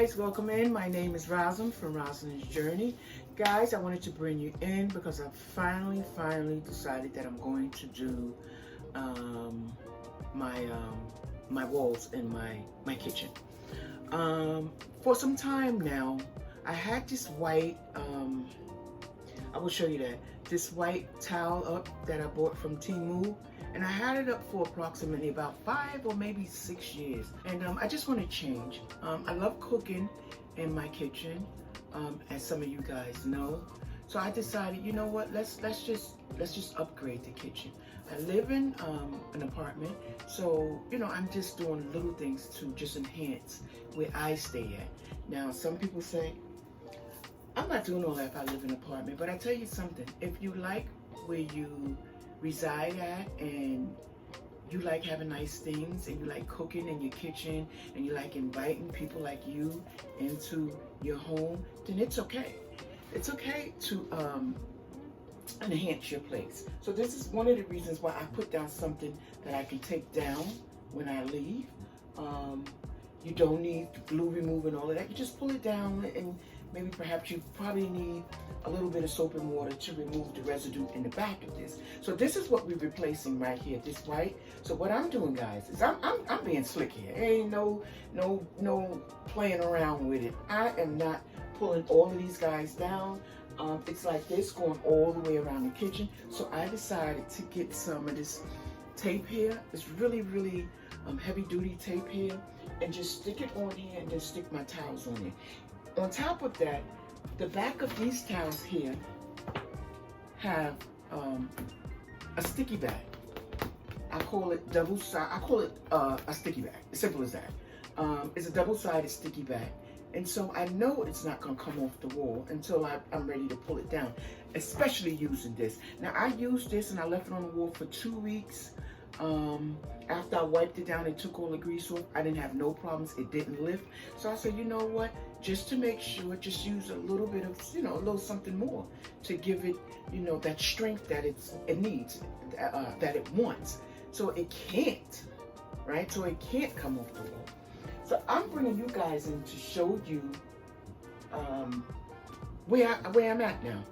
guys, welcome in. My name is Rosalind from Rosalind's Journey. Guys, I wanted to bring you in because I finally decided that I'm going to do my walls in my kitchen. For some time now, I had this white, I will show you that, this white towel up that I bought from Temu. And I had it up for approximately about 5 or maybe 6 years. And I just want to change. I love cooking in my kitchen, as some of you guys know. So I decided, you know what, let's just upgrade the kitchen. I live in an apartment, so you know, I'm just doing little things to just enhance where I stay at. Now, some people say, I'm not doing all that if I live in an apartment, but I tell you something, if you like where you reside at and you like having nice things and you like cooking in your kitchen and you like inviting people like you into your home, then it's okay. It's okay to enhance your place. So this is one of the reasons why I put down something that I can take down when I leave. You don't need glue remover and all of that. You just pull it down, and maybe perhaps you probably need a little bit of soap and water to remove the residue in the back of this. So this is what we're replacing right here, this white. So what I'm doing, guys, is I'm being slick here. Ain't no playing around with it. I am not pulling all of these guys down. It's like this going all the way around the kitchen. So I decided to get some of this tape here. It's really heavy duty tape here, and just stick it on here and then stick my towels on it. On top of that, the back of these towels here have a sticky bag. I call it a sticky bag. As simple as that. It's a double-sided sticky bag. And so I know it's not gonna come off the wall until I'm ready to pull it down, especially using this. Now I used this and I left it on the wall for 2 weeks. After I wiped it down and took all the grease off, I didn't have no problems. It didn't lift. So I said, you know what? Just to make sure, just use a little bit of, you know, a little something more to give it, you know, that strength that it needs, that it wants. So it can't, right? So it can't come off the wall. So I'm bringing you guys in to show you where I'm at now.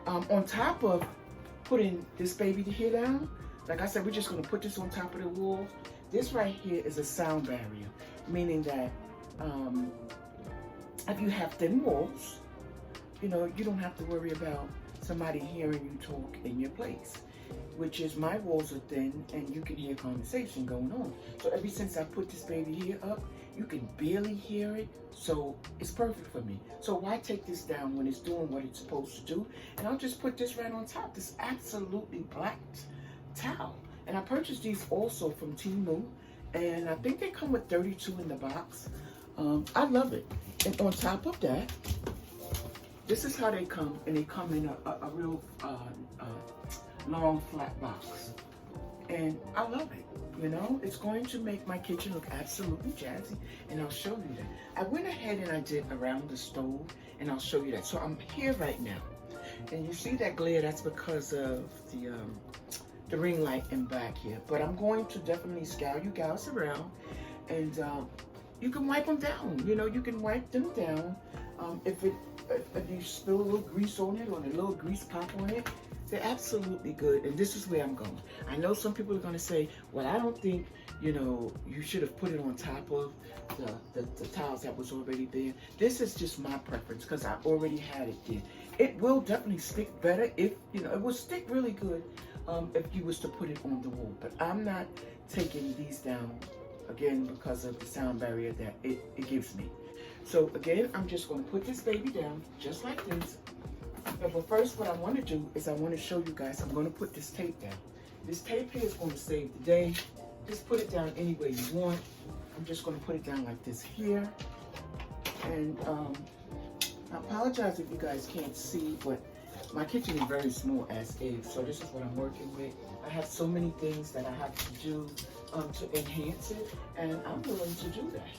On top of putting this baby here down, like I said, we're just gonna put this on top of the wall. This right here is a sound barrier, meaning that if you have thin walls, you know, you don't have to worry about somebody hearing you talk in your place, which is my walls are thin and you can hear conversation going on. So ever since I put this baby here up, you can barely hear it, so it's perfect for me. So why take this down when it's doing what it's supposed to do? And I'll just put this right on top, this absolutely black towel. And I purchased these also from Temu, and I think they come with 32 in the box. I love it. And on top of that, this is how they come, and they come in a real long flat box. And I love it. You know, it's going to make my kitchen look absolutely jazzy, and I'll show you that. I went ahead and I did around the stove, and I'll show you that. So I'm here right now, and you see that glare, that's because of the ring light in back here. But I'm going to definitely scour you guys around, and you can wipe them down. You know, you can wipe them down. If you spill a little grease on it or a little grease pop on it, they're absolutely good. And this is where I'm going. I know some people are going to say, well, I don't think, you know, you should have put it on top of the tiles that was already there. This is just my preference because I already had it there. It will definitely stick better if, you know, it will stick really good if you was to put it on the wall. But I'm not taking these down, again, because of the sound barrier that it gives me. So again, I'm just going to put this baby down just like this. But first, what I want to do is I want to show you guys, I'm going to put this tape down. This tape here is going to save the day. Just put it down any way you want. I'm just going to put it down like this here. And I apologize if you guys can't see, but my kitchen is very small as is. So this is what I'm working with. I have so many things that I have to do to enhance it, and I'm willing to do that.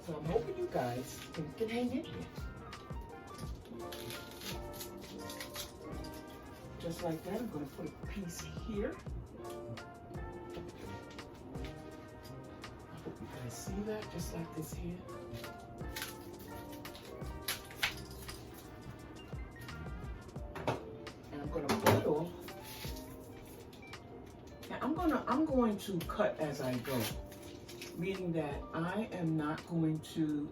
So I'm hoping you guys can hang in here. Just like that, I'm going to put a piece here. I hope you guys see that, just like this here. going to cut as I go, meaning that I am not going to,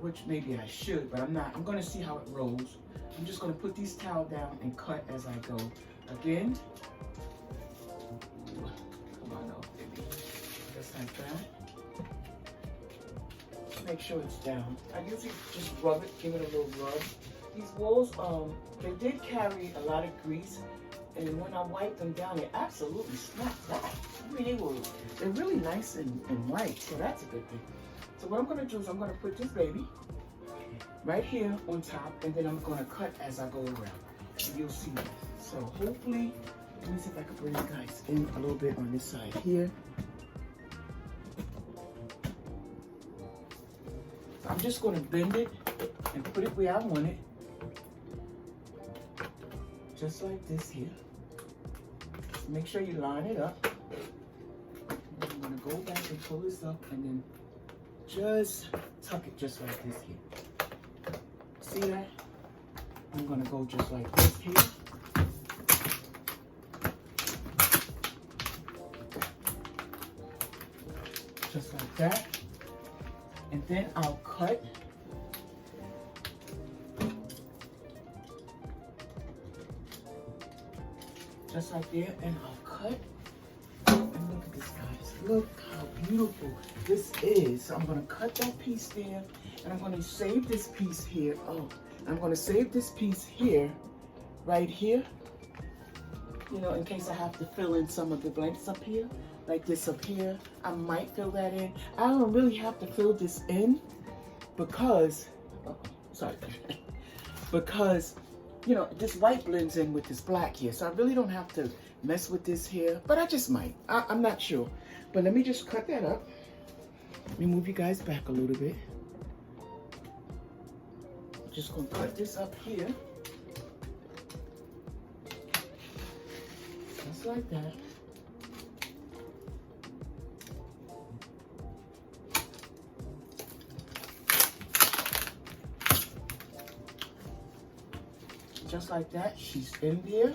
which maybe I should, but I'm not. I'm going to see how it rolls. I'm just going to put these towels down and cut as I go. Again, come on up, baby. Just like that. Make sure it's down. I usually just rub it, give it a little rub. These walls, they did carry a lot of grease, and when I wiped them down, they absolutely snapped back. I mean, they're really nice and white, so that's a good thing. So what I'm gonna do is I'm gonna put this baby right here on top, and then I'm gonna cut as I go around. And you'll see that. So hopefully, let me see if I can bring you guys in a little bit on this side here. So I'm just gonna bend it and put it where I want it. Just like this here. Just make sure you line it up. And I'm gonna go back and pull this up and then just tuck it just like this here. See that? I'm gonna go just like this here. Just like that. And then I'll cut. Just like there, and I'll cut. And look at this, guys. Look how beautiful this is. So I'm gonna cut that piece there, and I'm gonna save this piece here. Oh, I'm gonna save this piece here, right here. You know, in case I have to fill in some of the blanks up here, like this up here. I might fill that in. I don't really have to fill this in because, because, you know, this white blends in with this black here. So I really don't have to mess with this here, but I just might. I'm not sure. But let me just cut that up. Let me move you guys back a little bit. Just gonna cut this up here. Just like that. Just like that, she's in there.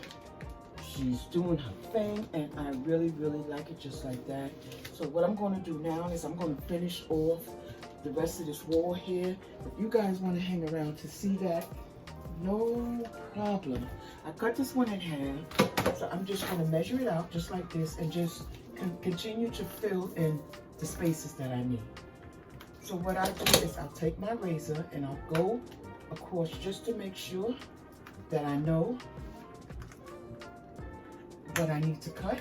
She's doing her thing, and I really, really like it just like that. So what I'm going to do now is I'm going to finish off the rest of this wall here. If you guys want to hang around to see that, no problem. I cut this one in half, so I'm just going to measure it out just like this and just continue to fill in the spaces that I need. So what I do is I'll take my razor and I'll go across just to make sure that I know what I need to cut.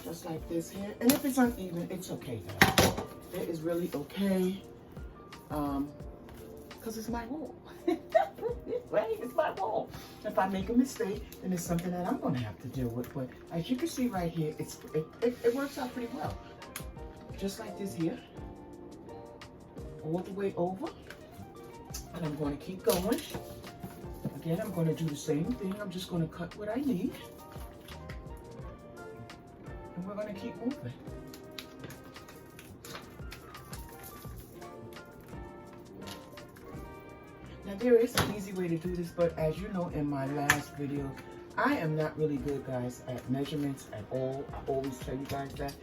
Just like this here. And if it's uneven, it's okay, guys. It is really okay. Because it's my wall. Right? It's my wall. If I make a mistake, then it's something that I'm going to have to deal with. But as you can see right here, it works out pretty well. Just like this here, all the way over, and I'm going to keep going. Again, I'm going to do the same thing. I'm just going to cut what I need, and we're going to keep moving. Now there is an easy way to do this, but as you know in my last video, I am not really good, guys, at measurements at all. I always tell you guys that.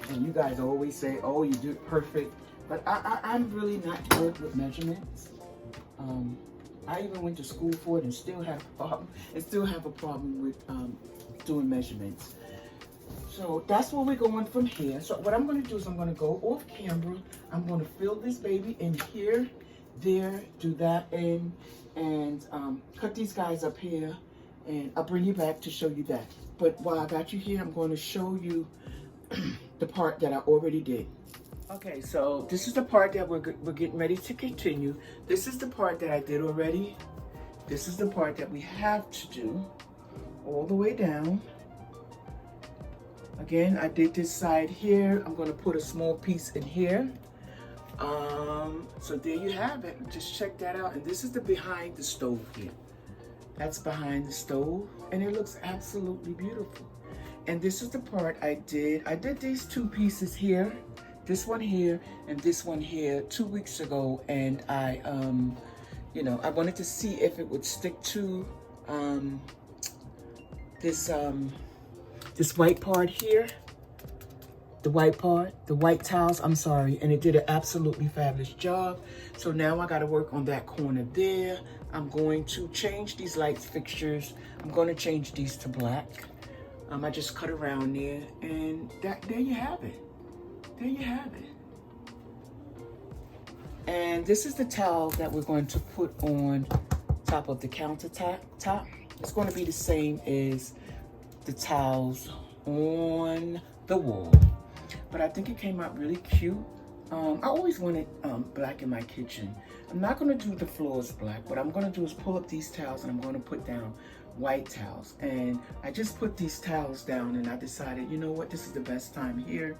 And you guys always say, oh, you do it perfect. But I'm really not good with measurements. I even went to school for it and still have a problem. And still have a problem with doing measurements. So that's where we're going from here. So what I'm going to do is I'm going to go off camera. I'm going to fill this baby in here, there, do that in, and cut these guys up here. And I'll bring you back to show you that. But while I got you here, I'm going to show you the part that I already did. Okay, so this is the part that we're getting ready to continue. This is the part that I did already. This is the part that we have to do all the way down. Again, I did this side here. I'm going to put a small piece in here. So there you have it. Just check that out. And this is the behind the stove here. That's behind the stove, and it looks absolutely beautiful. And this is the part I did. I did these two pieces here this one here and this one here 2 weeks ago, and I, you know, I wanted to see if it would stick to this white part here. The white part, the white tiles, I'm sorry, and it did an absolutely fabulous job. So now I got to work on that corner there. I'm going to change these light fixtures. I'm going to change these to black. I just cut around there, and there you have it. There you have it. And this is the tile that we're going to put on top of the countertop. It's going to be the same as the tiles on the wall. But I think it came out really cute. I always wanted black in my kitchen. I'm not going to do the floors black. What I'm going to do is pull up these towels, and I'm going to put down white towels. And I just put these towels down, and I decided, you know what, this is the best time here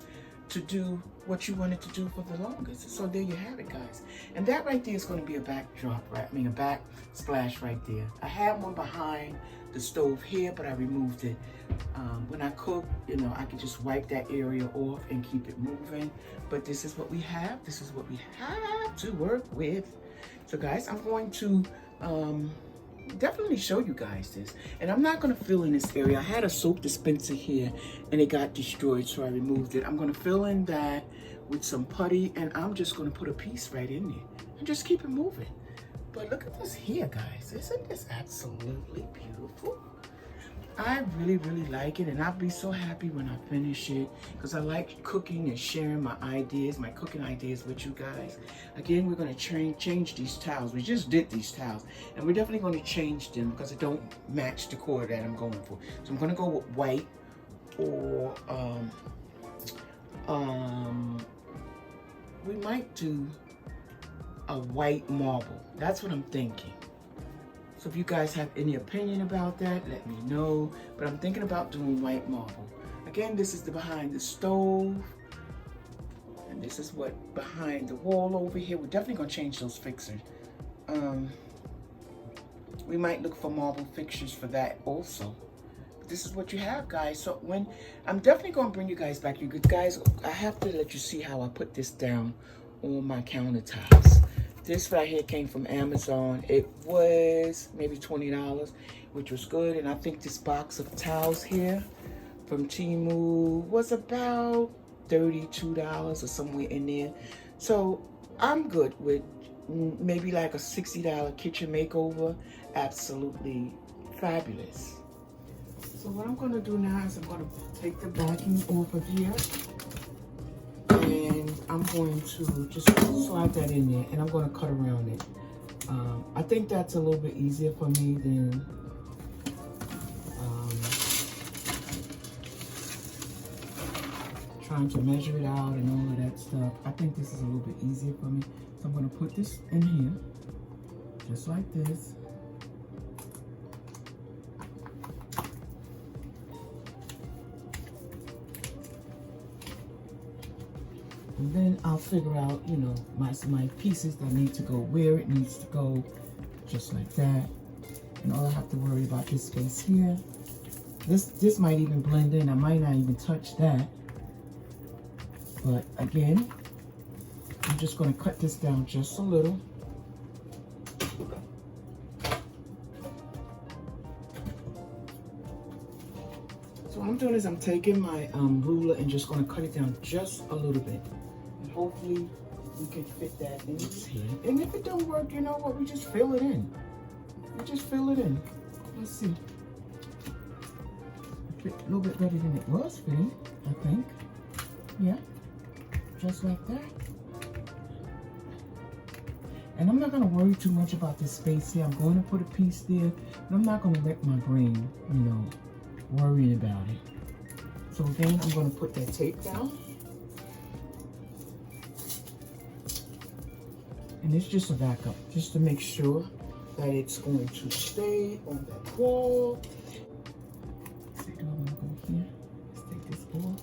to do what you wanted to do for the longest. So there you have it, guys. And that right there is going to be a backdrop, right? I mean, a backsplash right there. I had one behind the stove here, but I removed it. When I cook, you know, I can just wipe that area off and keep it moving. But this is what we have. This is what we have to work with. So guys, I'm going to definitely show you guys this. And I'm not going to fill in this area. I had a soap dispenser here and it got destroyed, so I removed it. I'm going to fill in that with some putty, and I'm just going to put a piece right in there and just keep it moving. But look at this here, guys. Isn't this absolutely beautiful? I really, really like it, and I'll be so happy when I finish it, because I like cooking and sharing my ideas, my cooking ideas with you guys. Again, we're going to change these towels. We just did these towels, and we're definitely going to change them because it don't match the color that I'm going for. So I'm going to go with white, or we might do a white marble. That's what I'm thinking. So if you guys have any opinion about that, let me know. But I'm thinking about doing white marble. Again, this is the behind the stove. And this is what behind the wall over here. We're definitely going to change those fixtures. We might look for marble fixtures for that also. But this is what you have, guys. So when I'm definitely going to bring you guys back. You guys, I have to let you see how I put this down on my countertops. This right here came from Amazon. It was maybe $20, which was good. And I think this box of towels here from Temu was about $32 or somewhere in there. So I'm good with maybe like a $60 kitchen makeover. Absolutely fabulous. So what I'm going to do now is I'm going to take the backing off of here. And I'm going to just slide that in there, and I'm going to cut around it. I think that's a little bit easier for me than trying to measure it out and all of that stuff. I think this is a little bit easier for me. So I'm going to put this in here, just like this. And then I'll figure out, you know, my pieces that need to go where it needs to go, just like that. And all I have to worry about this space here. This might even blend in. I might not even touch that. But again, I'm just going to cut this down just a little. So what I'm doing is I'm taking my ruler and just going to cut it down just a little bit. And hopefully we can fit that in here. And if it don't work, you know what? We just fill it in. We just fill it in. Let's see. It fit a little bit better than it was fitting, I think. Yeah. Just like that. And I'm not going to worry too much about this space here. I'm going to put a piece there. And I'm not going to let my brain, you know, worrying about it. So again, I'm going to put that tape down. And it's just a backup, just to make sure that it's going to stay on that wall. Let's see, do I want to go here? Let's take this off.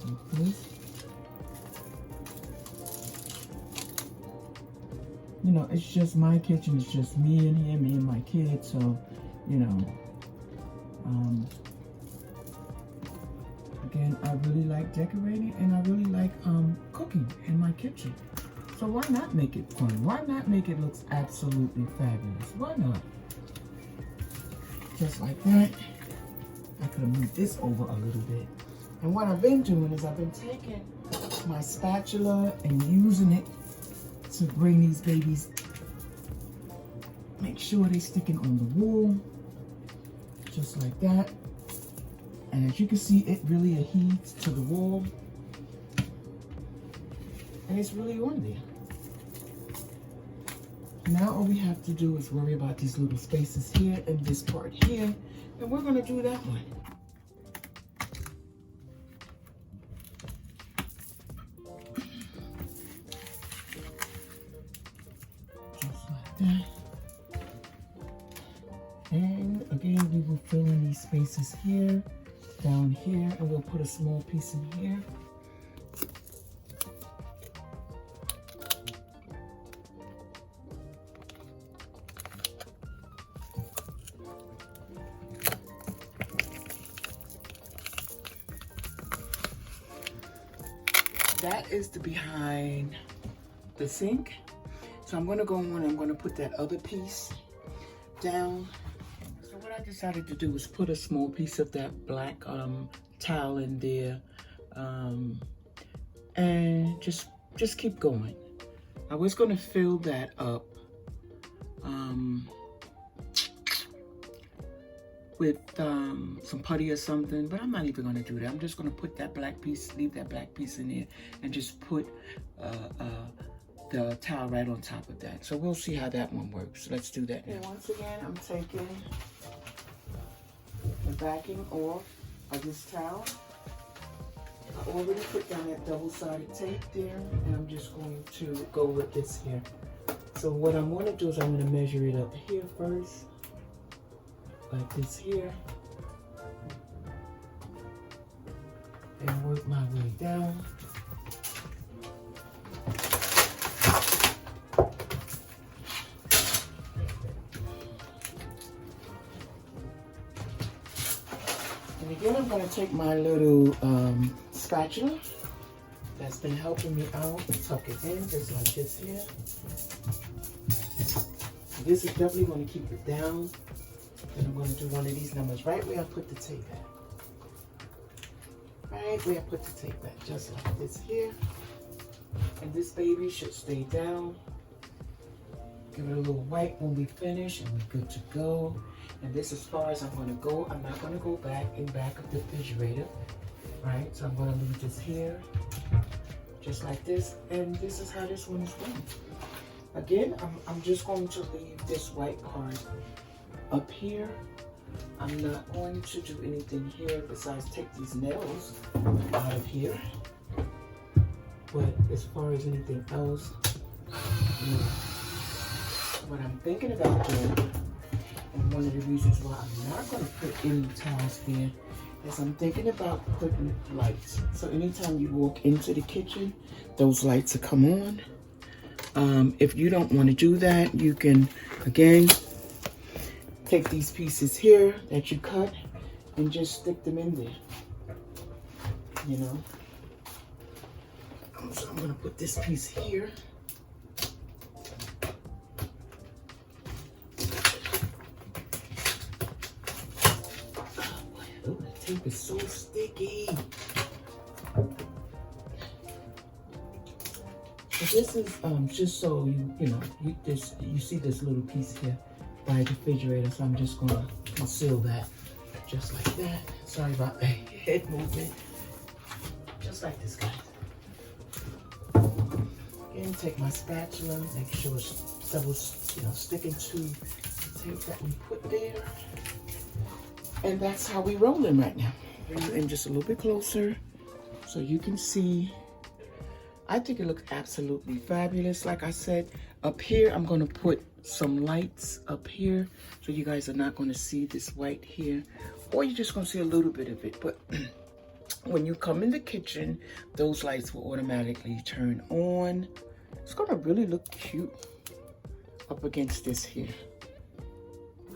Like this. You know, it's just my kitchen. It's just me and him, me and my kids. So, you know, Again, I really like decorating and I really like cooking in my kitchen. So why not make it fun? Why not make it look absolutely fabulous? Why not? Just like that. I could have moved this over a little bit. And what I've been doing is I've been taking my spatula and using it to bring these babies, make sure they're sticking on the wall, just like that. And as you can see, it really adheres to the wall. And it's really on there. Now all we have to do is worry about these little spaces here and this part here. And we're gonna do that one. Just like that. And again, we will fill in these spaces here, down here, and we'll put a small piece in here. That is the behind the sink. So I'm gonna go on, I'm gonna put that other piece down. So what I decided to do was put a small piece of that black tile in there, and just keep going. I was gonna fill that up with some putty or something, but I'm not even gonna do that. I'm just gonna put that black piece, leave that black piece in there, and just put the towel right on top of that. So we'll see how that one works. Let's do that now. And once again, I'm taking the backing off of this towel. I already put down that double-sided tape there, and I'm just going to go with this here. So what I'm gonna do is I'm gonna measure it up here first, like this here, and work my way down. And again, I'm going to take my little spatula that's been helping me out and tuck it in just like this here. This is definitely going to keep it down. And I'm going to do one of these numbers right where I put the tape at. Right where I put the tape at, just like this here. And this baby should stay down. Give it a little wipe when we finish and we're good to go. And this is as far as I'm going to go. I'm not going to go back in back of the refrigerator. Right, so I'm going to leave this here, just like this. And this is how this one is going. Again, I'm just going to leave this white part up here. I'm not going to do anything here besides take these nails out of here. But as far as anything else, no. What I'm thinking about doing, and one of the reasons why I'm not going to put any tiles there, is I'm thinking about putting lights. So anytime you walk into the kitchen, those lights will come on. If you don't want to do that, you can, again, take these pieces here that you cut and just stick them in there, you know. So I'm going to put this piece here. Oh, the tape is so sticky. So this is just so you know, you see this little piece here by the refrigerator, so I'm just going to conceal that just like that. Sorry about the head movement. Just like this, guys. Again, take my spatula, make sure it's double, sticking to the tape that we put there. And that's how we rolling right now. Bring you in just a little bit closer so you can see. I think it looks absolutely fabulous. Like I said, up here, I'm going to put some lights up here. So you guys are not going to see this white here. Or you're just going to see a little bit of it. But when you come in the kitchen, those lights will automatically turn on. It's going to really look cute up against this here.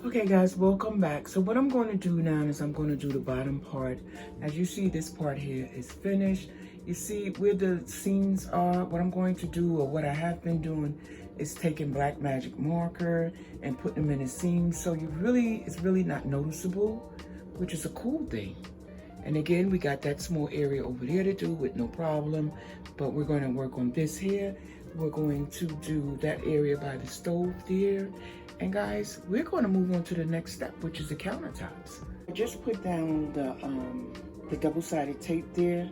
Okay guys, welcome back. So what I'm going to do now is I'm going to do the bottom part. As you see, this part here is finished. You see where the seams are. What I'm going to do, or what I have been doing, is taking black magic marker and putting them in the seams, so it's really not noticeable, which is a cool thing. And again, we got that small area over there to do with no problem, but we're going to work on this here. We're going to do that area by the stove there. And guys, we're going to move on to the next step, which is the countertops. I just put down the double-sided tape there,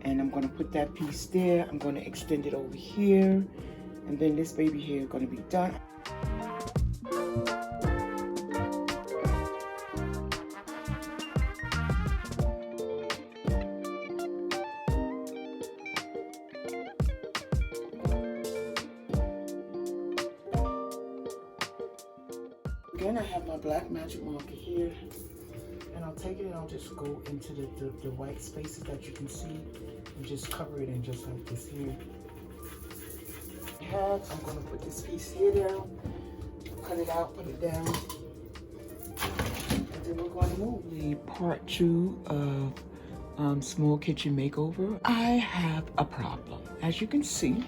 and I'm going to put that piece there. I'm going to extend it over here, and then this baby here is going to be done. Again, I have my black magic marker here, and I'll take it and I'll just go into the white spaces that you can see and just cover it in just like this here. I'm going to put this piece here down, cut it out, put it down, and then we're going to move the part 2 of small kitchen makeover. I have a problem. As you can see,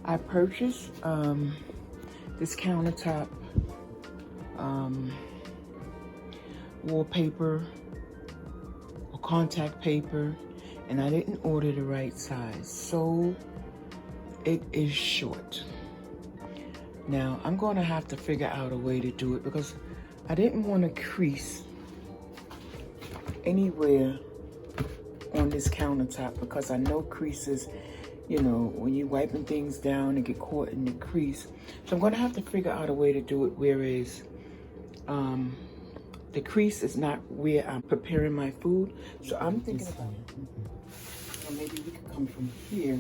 I purchased this countertop wallpaper or contact paper, and I didn't order the right size, so it is short. Now I'm going to have to figure out a way to do it, because I didn't want to crease anywhere on this countertop, because I know creases, you know, when you're wiping things down and get caught in the crease. So I'm going to have to figure out a way to do it whereas the crease is not where I'm preparing my food. So I'm thinking about it. So maybe we could come from here.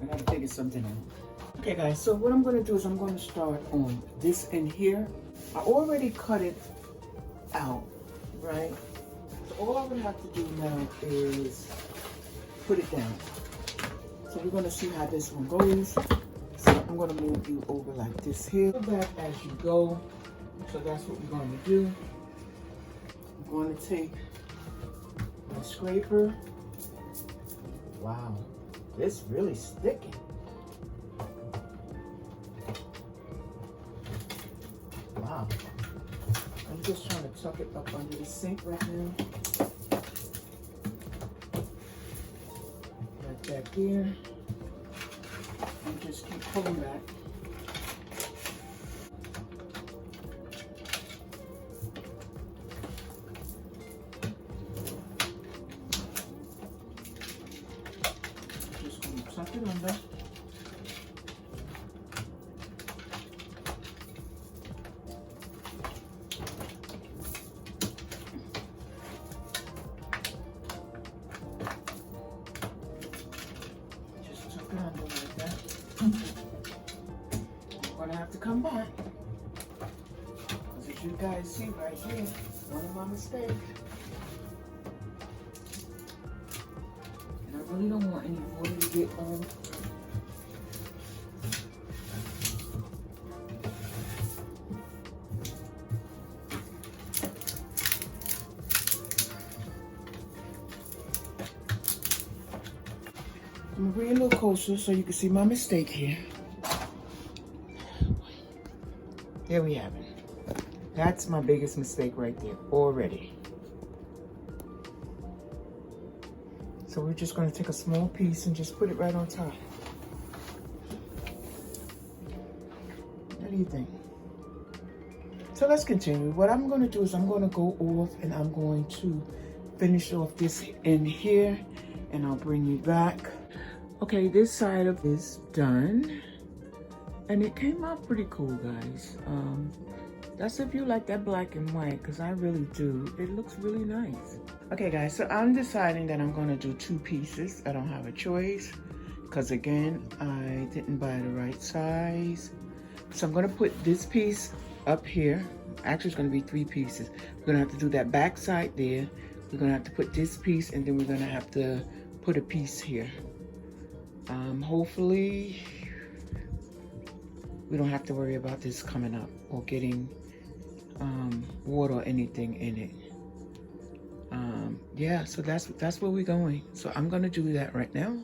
I gotta figure something out. Okay guys, so what I'm gonna do is I'm gonna start on this end here. I already cut it out, right? So all I'm gonna have to do now is put it down. So we're gonna see how this one goes. So I'm gonna move you over like this here. Go back as you go. So that's what we're gonna do. I'm gonna take my scraper. Wow, this really sticking. Wow. I'm just trying to tuck it up under the sink right now. Like that there. And just keep pulling back. Just going to tuck it under. Like that. I'm gonna have to come back, because as you guys see right here, one of my mistakes, and I really don't want any water to get on. I'm gonna bring it a little closer so you can see my mistake here. There we have it. That's my biggest mistake right there already. So we're just going to take a small piece and just put it right on top. What do you think? So let's continue. What I'm going to do is I'm going to go off and I'm going to finish off this end here, and I'll bring you back. Okay, this side of is done. And it came out pretty cool, guys. That's if you like that black and white, because I really do. It looks really nice. Okay, guys, so I'm deciding that I'm going to do 2 pieces. I don't have a choice, because again, I didn't buy the right size. So I'm going to put this piece up here. Actually, it's going to be 3 pieces. We're going to have to do that back side there. We're going to have to put this piece, and then we're going to have to put a piece here. Hopefully we don't have to worry about this coming up or getting water or anything in it. Yeah, so that's where we're going. So I'm gonna do that right now.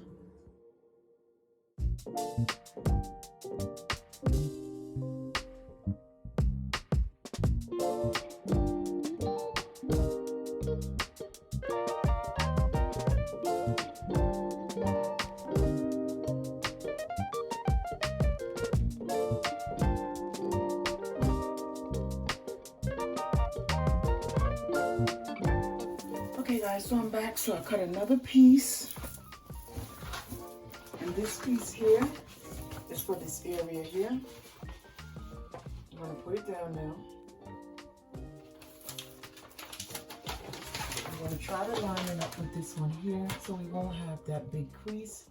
Okay guys, so I'm back. So I cut another piece, and this piece here is for this area here. I'm gonna put it down now. I'm gonna try to line it up with this one here so we won't have that big crease.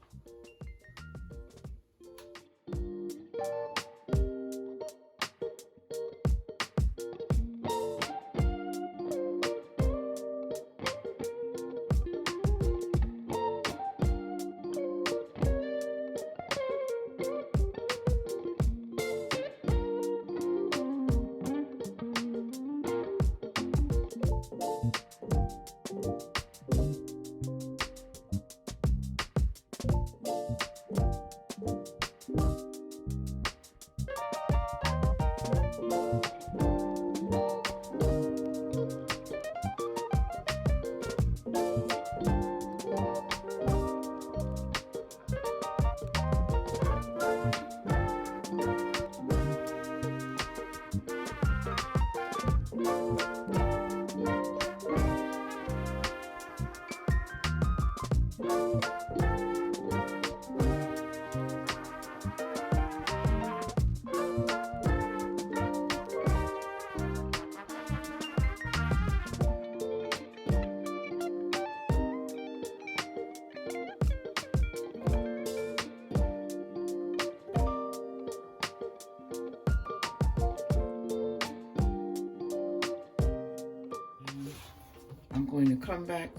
I'm going to come back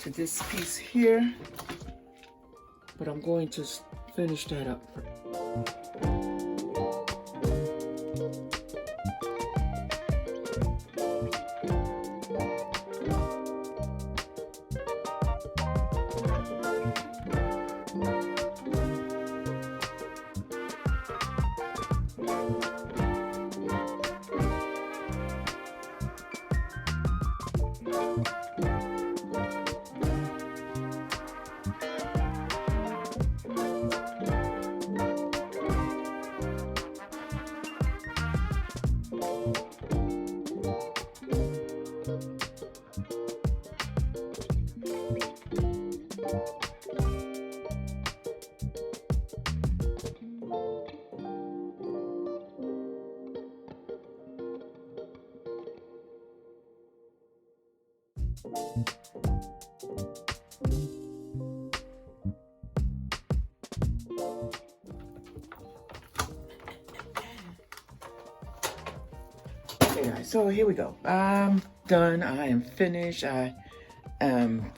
to this piece here, but I'm going to finish that up first. Okay guys, so here we go. I'm done. I am finished. I am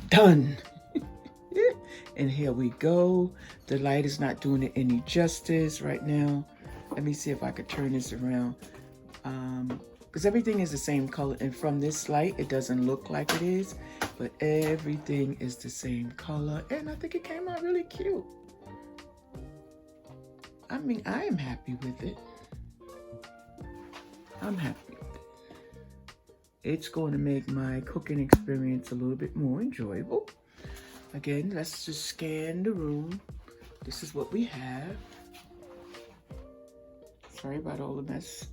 done. And here we go. The light is not doing it any justice right now. Let me see if I could turn this around. Because everything is the same color, and from this light it doesn't look like it is, but everything is the same color, and I think it came out really cute. I mean, I am happy with it. I'm happy with it. It's going to make my cooking experience a little bit more enjoyable. Again, let's just scan the room. This is what we have. Sorry about all the mess.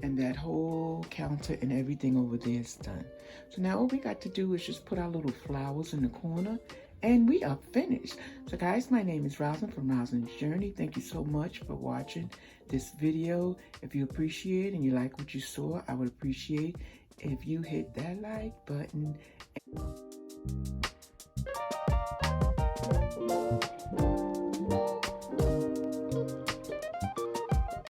And that whole counter and everything over there is done. So now all we got to do is just put our little flowers in the corner, and we are finished. So guys, my name is Roslyn from Roslyn's Journey. Thank you so much for watching this video. If you appreciate and you like what you saw, I would appreciate if you hit that like button.